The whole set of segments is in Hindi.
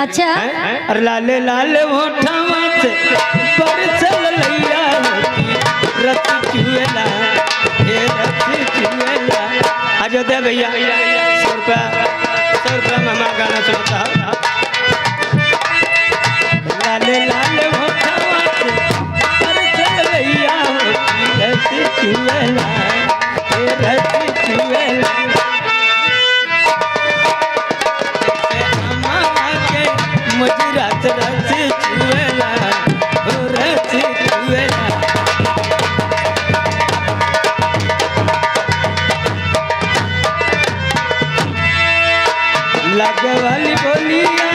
अच्छा अरे लाले लाले होठवा से बरसल लैया रत चुएला हे रत चुएला अयोध्या भैया 100 रुपया में हमारा गाना सुनता लाले लाले होठवा से बरसल लैया रत चुएला हे रत चुएला मुझे रात रात चुएला हो रात चुएला लागे वाली बोलिया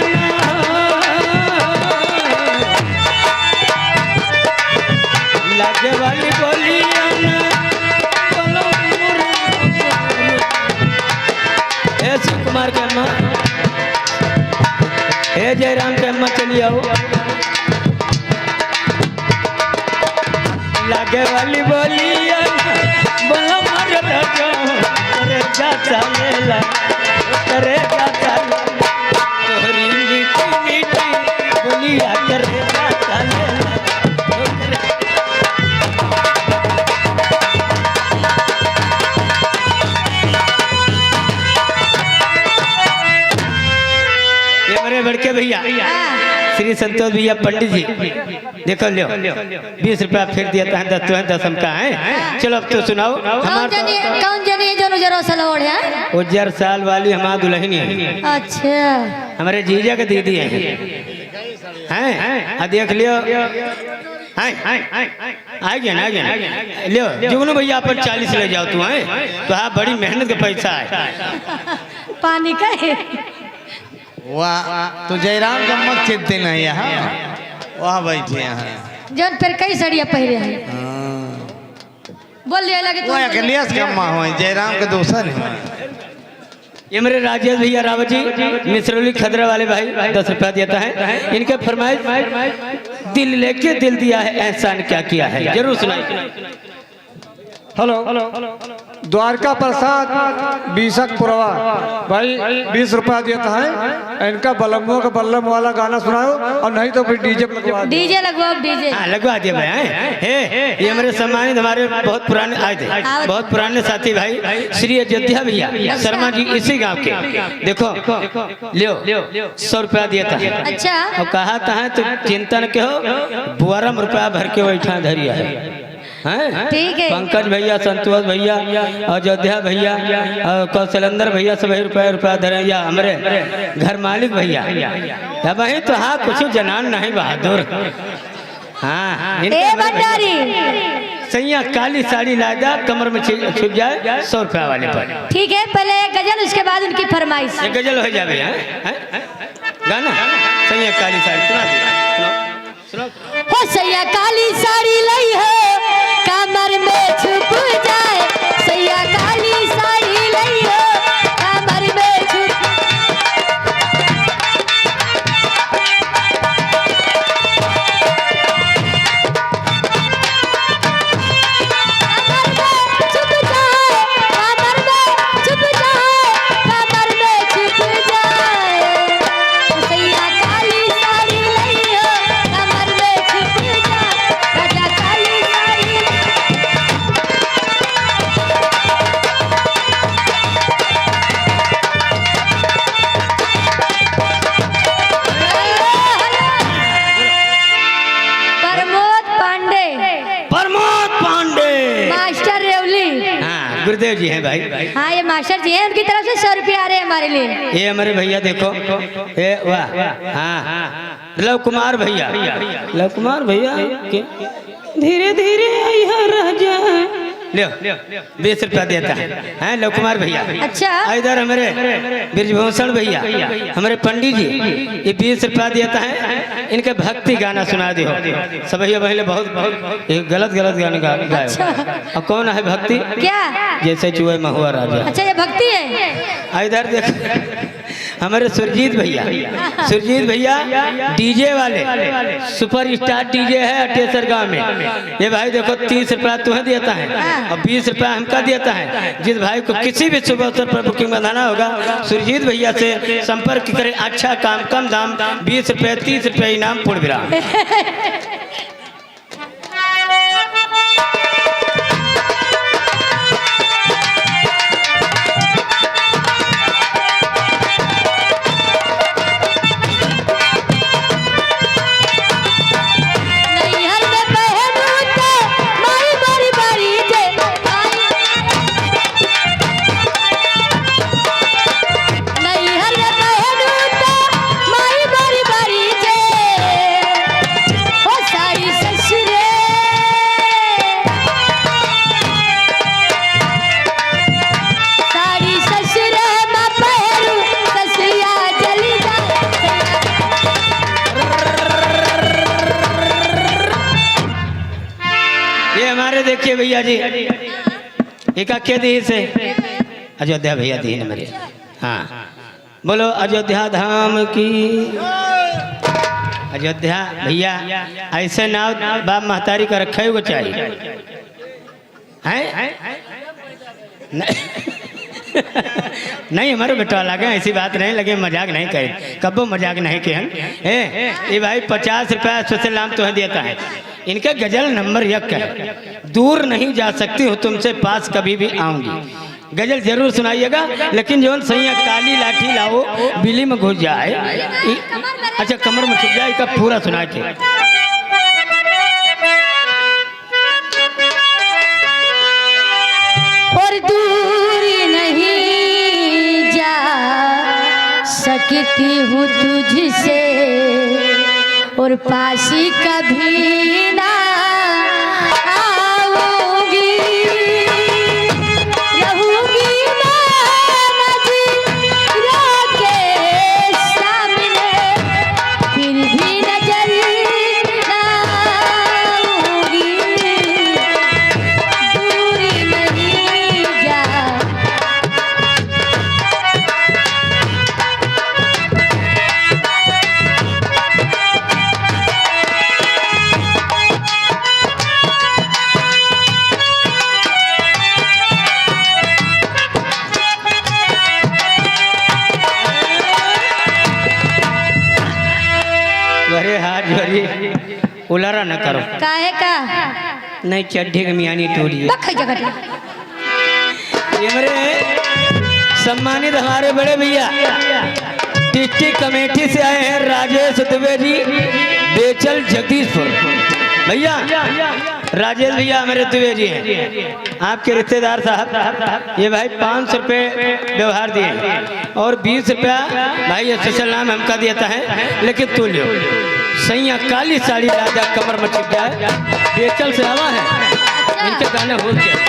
लागे वाली बोलिया ए शिव कुमार के अम्मा हे जयराम के अम्मा चलिए आओ लागे वाली बोलिया बोला मार राजा अरे जाता लेला करे जाता तोहरी मीठी मीठी बोलिया करे जाता लेला बड़के भैया श्री संतोष भैया पंडित जी देखो लियो 20 रुपया फिर दिया था 10 का है। चलो अब तो सुनाओ कौन जनी जो उजर साल है उजर साल वाली हमारा दुल्हन है। अच्छा हमारे जीजा के दीदी हैं देख लियो आ गया ना लियो जुगनू भैया अपन 40 ले जाओ तू है तो हाँ बड़ी मेहनत का पैसा है पानी का है वाह तो जयराम का मत चिंते नहीं यहाँ वहाँ बैठे यहाँ जन फिर कई सड़िया पहरे हैं बोल लिया लगे वो अखिलेश का माँ हुआ जयराम के दोस्त है ये मेरे राजेश भैया रावत जी मिसरौली खदरा वाले भाई 10 रुपया देता है। इनके फरमाइश दिल लेके दिल दिया है एहसान क्या किया है जरूर सुनाइए। हेलो द्वारका प्रसाद बीसकपुरवा भाई 20 रुपया देता है। इनका बल्लमों का बल्लम वाला गाना सुनाओ और नहीं तो फिर डीजे लगवाओ डीजे लगवा दिए भाई ये मेरे सम्मानित हमारे बहुत पुराने आए थे बहुत पुराने साथी भाई श्री अयोध्या भैया शर्मा जी इसी गांव के देखो लियो 100 रुपया दिया था। अच्छा और कहा था तो चिंतन के हो बुआरम रुपया भर के बैठा धरिया है ठीक है। पंकज भैया संतोष भैया अयोध्या भैया कौशलेंद्र भैया सब रुपया धरे या हमारे घर मालिक भैया वही तो हाँ कुछ जनान नहीं बहादुर हाँ सैया काली साड़ी ला जा कमर में छुप जाए 100 रुपया वाले पर ठीक है। पहले गजल उसके बाद उनकी फरमाइश गजल हो जाए गाना सैया काली साड़ी हो सैया काली साड़ी लाई है कमर में छुप जाए सैया काली साड़ी लाई है कमर में छुप गुरुदेव जी हैं भाई हाँ ये मास्टर जी हैं उनकी तरफ से 100 रुपया आ रहे हैं हमारे लिए। ये हमारे भैया देखो ये वाह हाँ लव कुमार भैया धीरे धीरे आई है राजा लियो 20 रुपया देता है लव कुमार भैया। अच्छा इधर हमारे ब्रिजभूषण भैया हमारे पंडित जी ये 20 रुपया देता है। इनके भक्ति गाना सुना दो सब भैया पहले बहुत गलत गाने गाए। अच्छा। अब कौन है भक्ति क्या जैसे चुहे महुआ राजा। अच्छा ये भक्ति है। इधर देख हमारे सुरजीत भैया डीजे वाले सुपर स्टार डीजे है अटेसर गांव में। ये भाई देखो 30 रुपया तुम्हें देता है और 20 रुपया हमका देता है। जिस भाई को किसी भी शुभ अवसर पर बुकिंग बनाना होगा सुरजीत भैया से संपर्क करें। अच्छा काम कम दाम 20 रुपये 30 रुपये इनाम पूर्ण विराम। देखिए भैया जी एक के दी से अयोध्या भैया दी ने मेरे। हाँ बोलो अयोध्या धाम की। अयोध्या भैया ऐसे नाव बाप महतारी का रखे हुए चाहिए हैं नहीं हमारे बेटा लगे ऐसी बात नहीं लगे मजाक नहीं करे कबो मजाक नहीं के हम ये भाई 50 रुपया स्पेशल नाम तुम्हें देता है। इनका गजल नंबर 1 है दूर नहीं जा सकती हूँ तुमसे पास कभी भी आऊंगी। गजल जरूर सुनाइएगा लेकिन जो सैया काली लाठी लाओ बिली में घुस जाए। अच्छा कमर में छुप जाए का पूरा सुना के। और दूर नहीं जा सकती हूँ तुझसे और पासी कभी ना आऊंगी। रहूंगी मैं नज़रों के सामने फिर भी नजर ना आऊंगी। दूर नहीं जा अरे हाथ जोड़ी उलारा न करो काहे का नहीं चड्ढे के मियानी टूरी बखई जगह ये मेरे सम्मानित हमारे बड़े भैया डिस्ट्रिक्ट कमेटी से आए हैं राजेश दुबे जी बेचल जगदीशपुर। भैया राजेश भैया हमारे दुबे जी हैं आपके रिश्तेदार साहब। ये भाई 500 रुपये व्यवहार दिए और 20 रुपया भाई स्पेशल नाम हमका देता है लेकिन तू लो सैया काली साड़ी राजा कमर में छिप जाए बेचल से आवा है इनके गाने हो गए।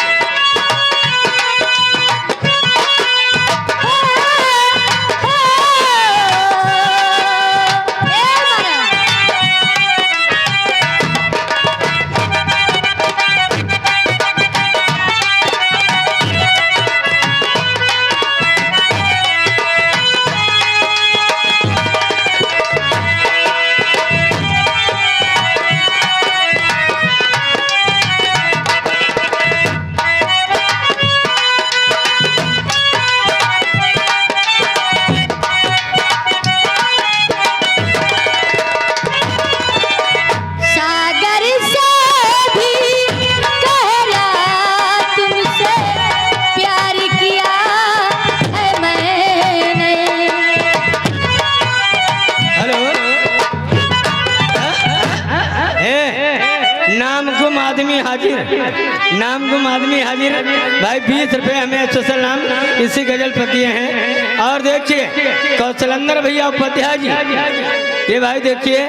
नाम गुम आदमी हाजिर भाई 20 रुपये हमें स्पेशल नाम इसी गजल पर दिए हैं। और देखिए कौशलेंद्र भैया उपाध्याय जी ये भाई देखिए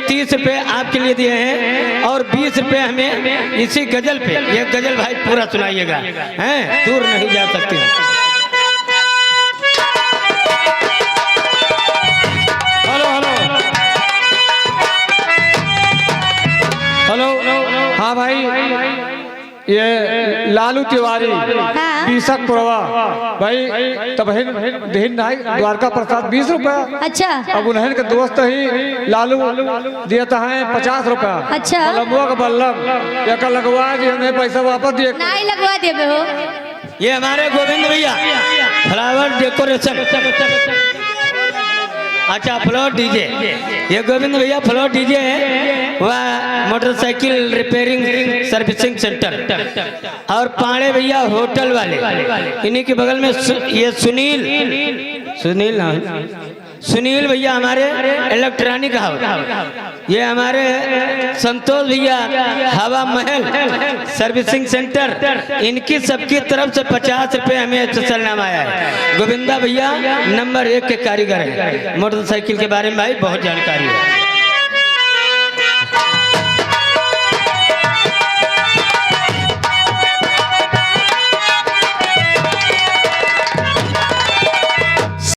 30 रुपये आपके लिए दिए हैं और 20 रुपये हमें इसी गजल पे। ये गजल भाई पूरा सुनाइएगा हैं दूर नहीं जा सकती। हेलो हाँ भाई ये लालू तिवारी बीसक पुरवा भाई तब देहिन नहीं द्वारका प्रसाद 20 रुपया। अच्छा अब उन्हें के दोस्त ही लालू देता है 50 रुपया। अच्छा। बल्लमुआ का बल्लम एक लगवा जी हमें पैसा वापस दिए। नहीं लगवा देबे हो। ये हमारे गोविंद भैया फ्लावर डेकोरेशन, अच्छा फ्लोर डीजे, ये गोविंद भैया फ्लोर डीजे है, वह मोटरसाइकिल रिपेयरिंग सर्विसिंग सेंटर। और पाड़े भैया होटल वाले, इन्हीं के बगल में ये सुनील भैया हमारे इलेक्ट्रॉनिक हाउस, ये हमारे संतोष भैया हवा महल सर्विसिंग सेंटर, इनकी सबकी तरफ से 50 रुपये हमें चलनामा आया है। गोविंदा भैया नंबर 1 के कारीगर है, मोटरसाइकिल के बारे में भाई बहुत जानकारी है।